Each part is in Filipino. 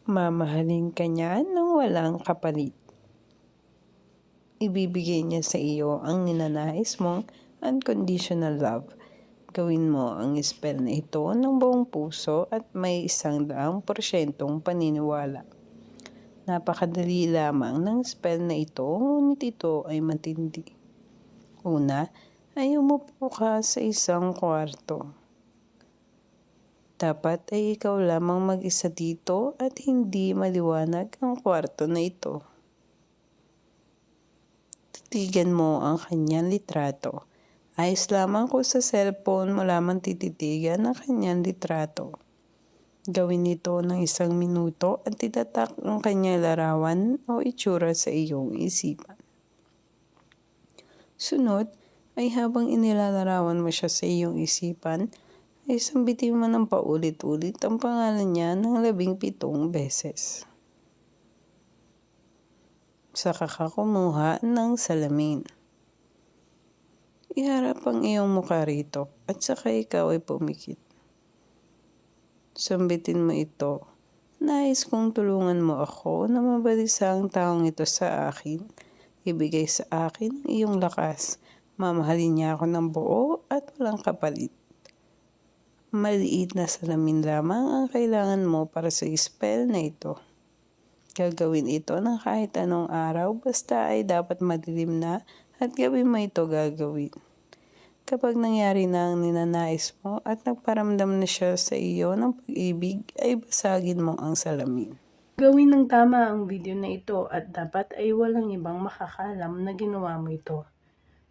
Mamahalin ka niya ng walang kapalit. Ibibigay niya sa iyo ang ninanais mong unconditional love. Gawin mo ang spell na ito ng buong puso at may 100% paniniwala. Napakadali lamang ng spell na ito, ngunit ito ay matindi. Una, ay umupo ka sa isang kwarto. Dapat ay ikaw lamang mag-isa dito at hindi maliwanag ang kwarto na ito. Titigan mo ang kanyang litrato. Ayos lamang kung sa cellphone mo lamang tititigan ang kanyang litrato. Gawin ito ng 1 minuto at itatak ang kanyang larawan o itsura sa iyong isipan. Sunod ay habang inilalarawan mo siya sa iyong isipan, ay sambitin mo ng paulit-ulit ang pangalan niya ng 17 beses. Saka ka kumuha ng salamin. Iharap ang iyong mukha rito at saka ikaw ay pumikit. Sambitin mo ito. Nais kong tulungan mo ako na mabalisa ang taong ito sa akin. Ibigay sa akin ang iyong lakas. Mamahalin niya ako ng buo at walang kapalit. Maliit na salamin lamang ang kailangan mo para sa spell na ito. Gagawin ito ng kahit anong araw, basta ay dapat madilim na at gabi mo ito gagawin. Kapag nangyari na ang ninanais mo at nagparamdam na siya sa iyo ng pag-ibig, ay basagin mo ang salamin. Gawin ng tama ang video na ito at dapat ay walang ibang makakalam na ginawa mo ito.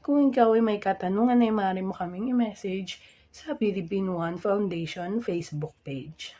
Kung ikaw ay may katanungan ay maaari mo kaming i-message sa Philippine One Foundation Facebook page.